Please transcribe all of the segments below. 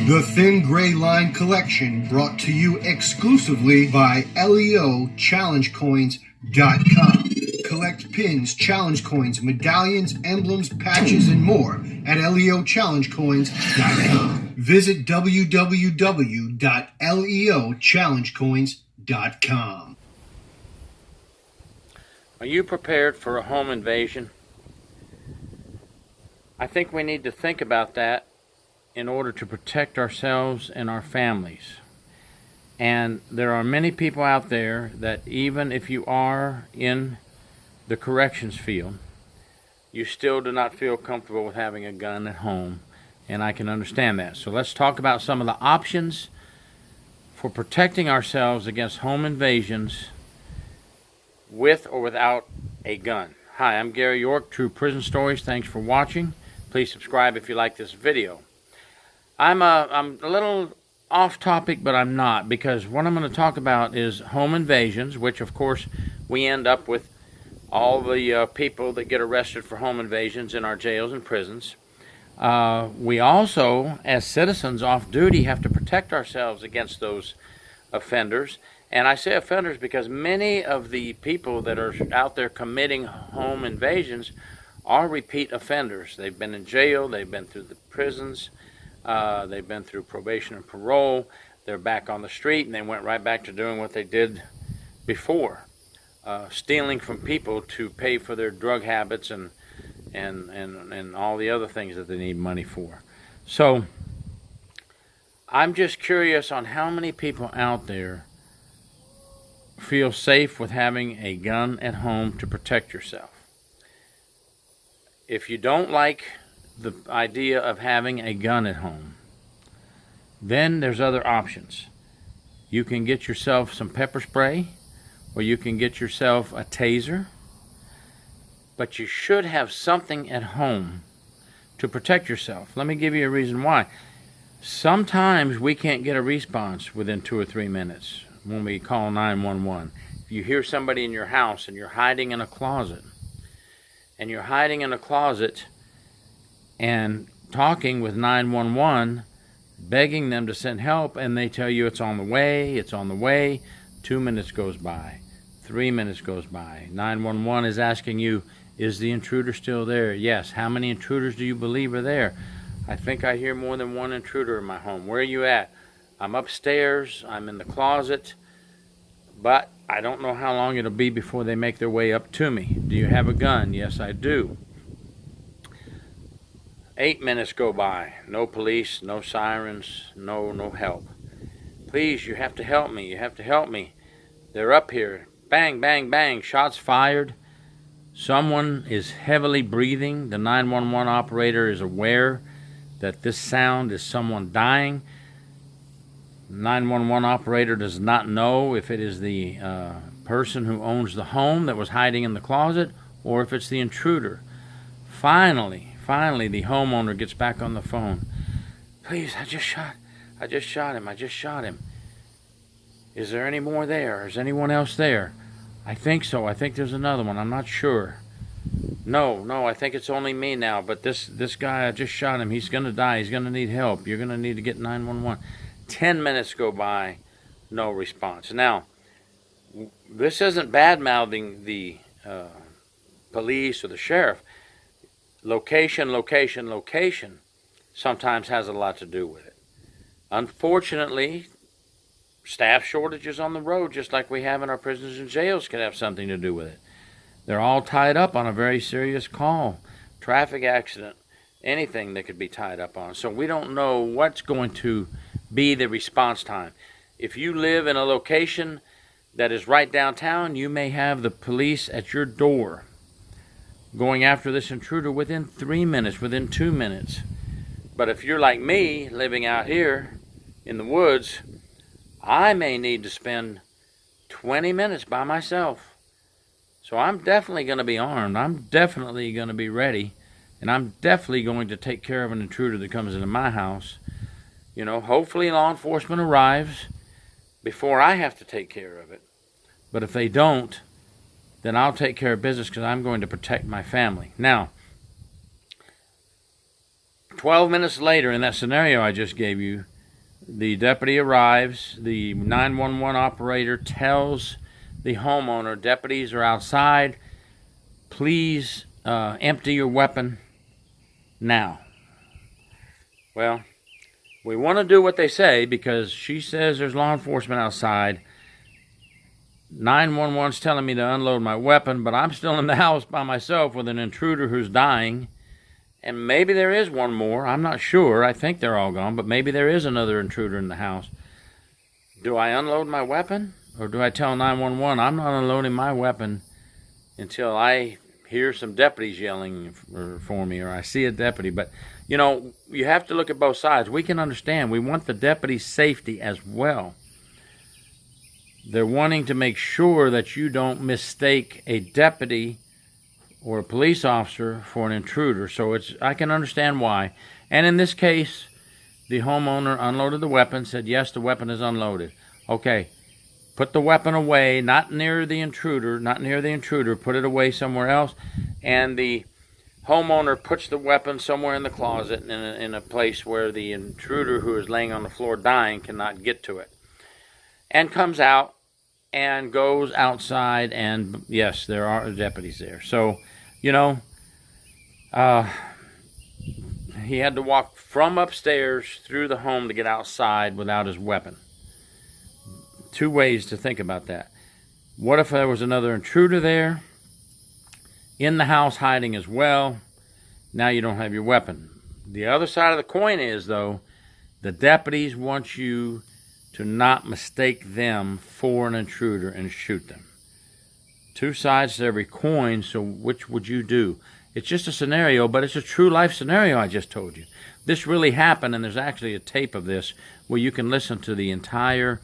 The Thin Gray Line collection brought to you exclusively by LEOChallengeCoins.com. Collect pins, challenge coins, medallions, emblems, patches, and more at LEOChallengeCoins.com. Visit www.LEOChallengeCoins.com. Are you prepared for a home invasion? I think we need to think about that in order to protect ourselves and our families. And there are many people out there that even if you are in the corrections field, you still do not feel comfortable with having a gun at home, and I can understand that. So let's talk about some of the options for protecting ourselves against home invasions with or without a gun. Hi, I'm Gary York, True Prison Stories. Thanks for watching. Please subscribe if you like this video. I'm a little off topic, but I'm not, because what I'm going to talk about is home invasions, which of course we end up with all the people that get arrested for home invasions in our jails and prisons. We also, as citizens off duty, have to protect ourselves against those offenders. And I say offenders because many of the people that are out there committing home invasions are repeat offenders. They've been in jail, they've been through the prisons, they've been through probation and parole, they're back on the street, and they went right back to doing what they did before, stealing from people to pay for their drug habits and all the other things that they need money for. So I'm just curious on how many people out there feel safe with having a gun at home to protect yourself. If you don't like the idea of having a gun at home, then there's other options. You can get yourself some pepper spray, or you can get yourself a taser, but you should have something at home to protect yourself. Let me give you a reason why. Sometimes we can't get a response within 2 or 3 minutes when we call 911. If you hear somebody in your house and you're hiding in a closet, and talking with 911, begging them to send help, and they tell you it's on the way. 2 minutes goes by, 3 minutes goes by. 911 is asking you, is the intruder still there? Yes. How many intruders do you believe are there? I think I hear more than one intruder in my home. Where are you at? I'm upstairs, I'm in the closet, but I don't know how long it'll be before they make their way up to me. Do you have a gun? Yes, I do. 8 minutes go by. No police, no sirens, no help. Please, you have to help me. You have to help me. They're up here. Bang, bang, bang. Shots fired. Someone is heavily breathing. The 911 operator is aware that this sound is someone dying. 911 operator does not know if it is the person who owns the home that was hiding in the closet or if it's the intruder. Finally, the homeowner gets back on the phone. Please, I just shot him. Is there any more there? Is anyone else there? I think so. I think there's another one. I'm not sure. No, I think it's only me now, but this guy, I just shot him. He's going to die. He's going to need help. You're going to need to get 911. 10 minutes go by, no response. Now, this isn't bad-mouthing the police or the sheriff. Location sometimes has a lot to do with it. Unfortunately, staff shortages on the road, just like we have in our prisons and jails, can have something to do with it. They're all tied up on a very serious call, traffic accident, anything they could be tied up on. So we don't know what's going to be the response time. If you live in a location that is right downtown, you may have the police at your door going after this intruder within 3 minutes, within 2 minutes. But if you're like me, living out here in the woods, I may need to spend 20 minutes by myself. So I'm definitely going to be armed. I'm definitely going to be ready. And I'm definitely going to take care of an intruder that comes into my house. You know, hopefully law enforcement arrives before I have to take care of it. But if they don't, then I'll take care of business because I'm going to protect my family. Now, 12 minutes later in that scenario I just gave you, The deputy arrives. The 911 operator tells the homeowner, deputies are outside. Please empty your weapon now. Well, we want to do what they say because she says there's law enforcement outside. 911's telling me to unload my weapon, but I'm still in the house by myself with an intruder who's dying. And maybe there is one more. I'm not sure. I think they're all gone, but maybe there is another intruder in the house. Do I unload my weapon? Or do I tell 911 I'm not unloading my weapon until I hear some deputies yelling for me or I see a deputy? But, you know, you have to look at both sides. We can understand. We want the deputy's safety as well. They're wanting to make sure that you don't mistake a deputy or a police officer for an intruder. So I can understand why. And in this case, the homeowner unloaded the weapon, said, yes, the weapon is unloaded. Okay, put the weapon away, not near the intruder, put it away somewhere else. And the homeowner puts the weapon somewhere in the closet in a place where the intruder who is laying on the floor dying cannot get to it. And comes out and goes outside, and yes, there are deputies there. So, you know, he had to walk from upstairs through the home to get outside without his weapon. Two ways to think about that. What if there was another intruder there in the house hiding as well? Now you don't have your weapon. The other side of the coin is, though, the deputies want you to not mistake them for an intruder and shoot them. Two sides to every coin, so which would you do? It's just a scenario, but it's a true life scenario I just told you. This really happened, and there's actually a tape of this where you can listen to the entire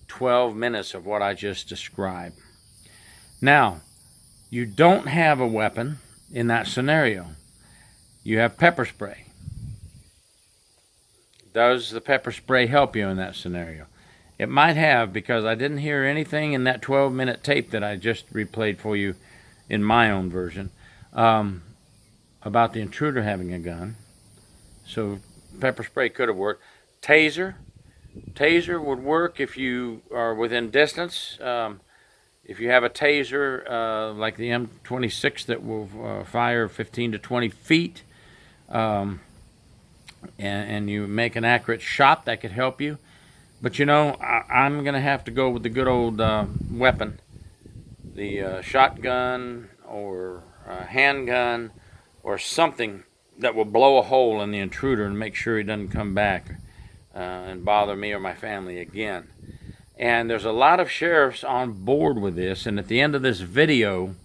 12 minutes of what I just described. Now, you don't have a weapon in that scenario. You have pepper spray. Does the pepper spray help you in that scenario? It might have, because I didn't hear anything in that 12-minute tape that I just replayed for you in my own version about the intruder having a gun. So pepper spray could have worked. Taser would work if you are within distance. If you have a taser like the M26 that will fire 15 to 20 feet, and you make an accurate shot, that could help you. But, you know, I'm going to have to go with the good old weapon, the shotgun or handgun or something that will blow a hole in the intruder and make sure he doesn't come back and bother me or my family again. And there's a lot of sheriffs on board with this, and at the end of this video,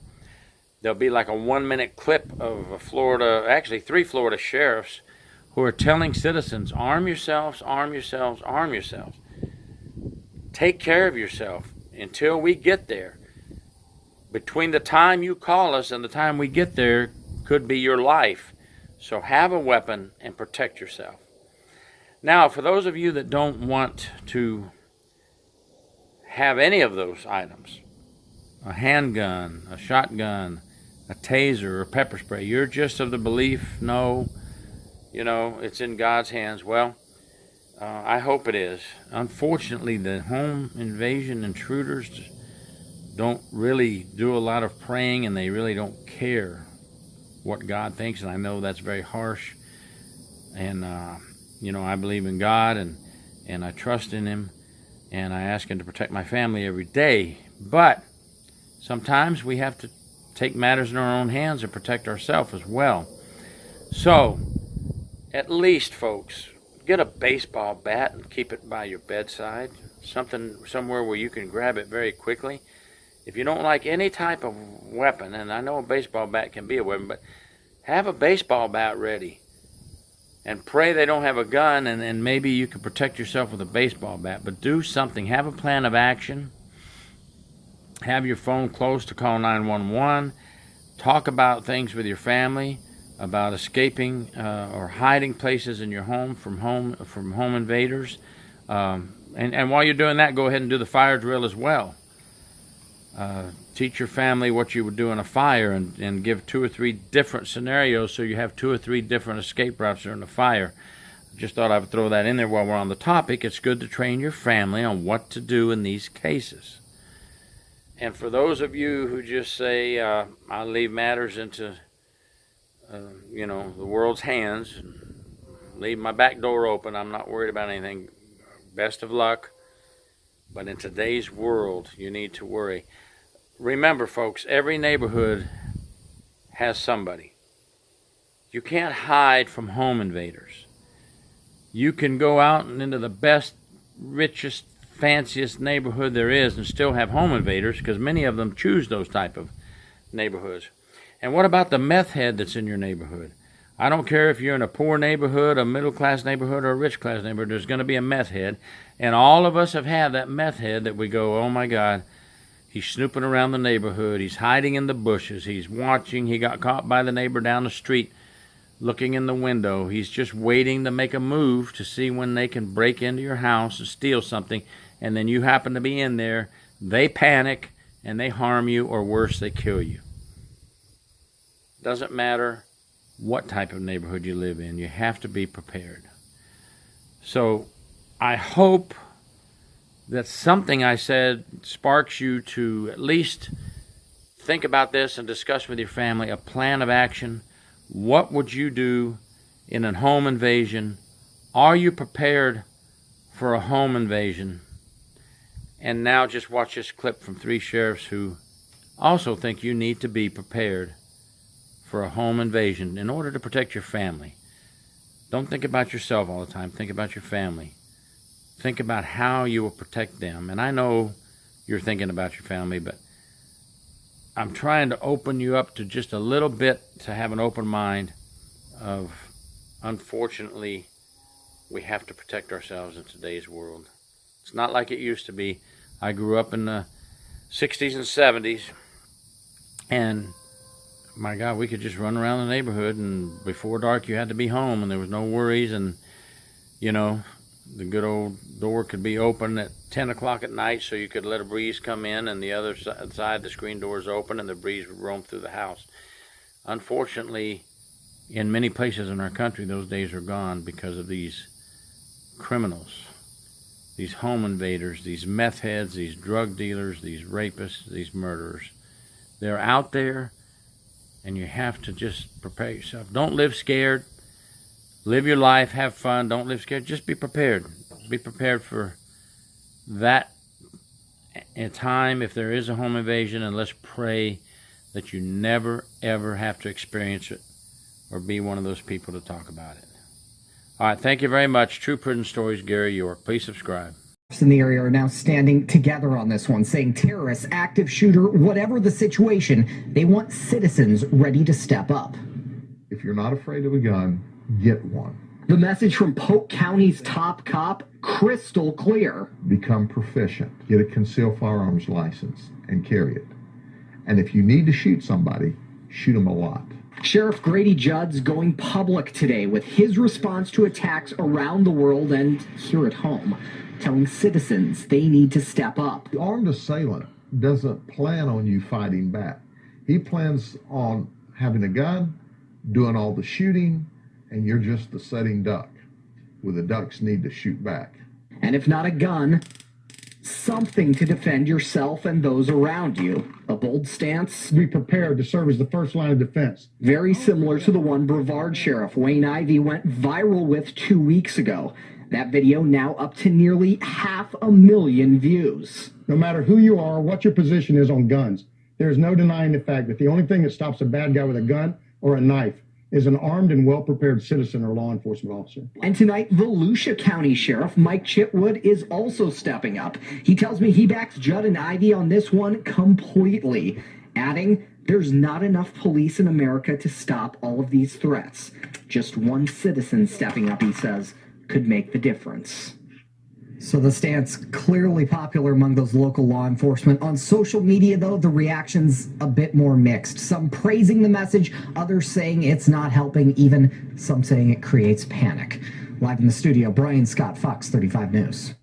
there'll be like a 1-minute clip of three Florida sheriffs who are telling citizens, arm yourselves, arm yourselves, arm yourselves. Take care of yourself until we get there. Between the time you call us and the time we get there could be your life. So have a weapon and protect yourself. Now, for those of you that don't want to have any of those items, a handgun, a shotgun, a taser, or pepper spray, you're just of the belief, no, you know, it's in God's hands. Well, I hope it is. Unfortunately, the home invasion intruders don't really do a lot of praying, and they really don't care what God thinks, and I know that's very harsh. And, you know, I believe in God, and I trust in Him, and I ask Him to protect my family every day. But sometimes we have to take matters in our own hands and protect ourselves as well. So, at least, folks, get a baseball bat and keep it by your bedside, somewhere where you can grab it very quickly. If you don't like any type of weapon, and I know a baseball bat can be a weapon, but have a baseball bat ready and pray they don't have a gun, and maybe you can protect yourself with a baseball bat. But do something. Have a plan of action. Have your phone close to call 911. Talk about things with your family, about escaping or hiding places in your home from home invaders. And while you're doing that, go ahead and do the fire drill as well. Teach your family what you would do in a fire, and give 2 or 3 different scenarios so you have 2 or 3 different escape routes during the fire. Just thought I would throw that in there while we're on the topic. It's good to train your family on what to do in these cases. And for those of you who just say, I'll leave matters into, the world's hands, and leave my back door open, I'm not worried about anything, best of luck. But in today's world, you need to worry. Remember, folks, every neighborhood has somebody. You can't hide from home invaders. You can go out and into the best, richest, fanciest neighborhood there is and still have home invaders, because many of them choose those type of neighborhoods. And what about the meth head that's in your neighborhood? I don't care if you're in a poor neighborhood, a middle-class neighborhood, or a rich-class neighborhood, there's going to be a meth head. And all of us have had that meth head that we go, oh my God, he's snooping around the neighborhood, he's hiding in the bushes, he's watching, he got caught by the neighbor down the street looking in the window. He's just waiting to make a move to see when they can break into your house and steal something, and then you happen to be in there. They panic and they harm you, or worse, they kill you. Doesn't matter what type of neighborhood you live in, you have to be prepared. So I hope that something I said sparks you to at least think about this and discuss with your family a plan of action. What would you do in a home invasion? Are you prepared for a home invasion? And now just watch this clip from 3 sheriffs who also think you need to be prepared for a home invasion in order to protect your family. Don't think about yourself all the time. Think about your family. Think about how you will protect them. And I know you're thinking about your family, but I'm trying to open you up to just a little bit, to have an open mind of, unfortunately, we have to protect ourselves in today's world. It's not like it used to be. I grew up in the 60s and 70s, and my God, we could just run around the neighborhood, and before dark you had to be home, and there was no worries, and, the good old door could be open at 10 o'clock at night so you could let a breeze come in, and the other side, the screen door is open, and the breeze would roam through the house. Unfortunately, in many places in our country, those days are gone because of these criminals, these home invaders, these meth heads, these drug dealers, these rapists, these murderers. They're out there, and you have to just prepare yourself. Don't live scared. Live your life, have fun, don't live scared. Just be prepared. Be prepared for that in time if there is a home invasion, and let's pray that you never, ever have to experience it or be one of those people to talk about it. All right, thank you very much. True Prison Stories, Gary York. Please subscribe. In the area are now standing together on this one, saying terrorists, active shooter, whatever the situation, they want citizens ready to step up. If you're not afraid of a gun, get one. The message from Polk County's top cop, crystal clear. Become proficient. Get a concealed firearms license and carry it. And if you need to shoot somebody, shoot them a lot. Sheriff Grady Judd's going public today with his response to attacks around the world and here at home, telling citizens they need to step up. The armed assailant doesn't plan on you fighting back. He plans on having a gun, doing all the shooting, and you're just the sitting duck, where the ducks need to shoot back. And if not a gun, something to defend yourself and those around you. A bold stance. Be prepared to serve as the first line of defense. Very similar to the one Brevard Sheriff Wayne Ivey went viral with 2 weeks ago. That video now up to nearly 500,000 views. No matter who you are or what your position is on guns, there's no denying the fact that the only thing that stops a bad guy with a gun or a knife is an armed and well-prepared citizen or law enforcement officer. And tonight, Volusia County Sheriff Mike Chitwood is also stepping up. He tells me he backs Judd and Ivey on this one completely, adding, there's not enough police in America to stop all of these threats. Just one citizen stepping up, he says, could make the difference. So the stance clearly popular among those local law enforcement. On social media, though, the reaction's a bit more mixed. Some praising the message, others saying it's not helping, even some saying it creates panic. Live in the studio, Brian Scott, Fox 35 News.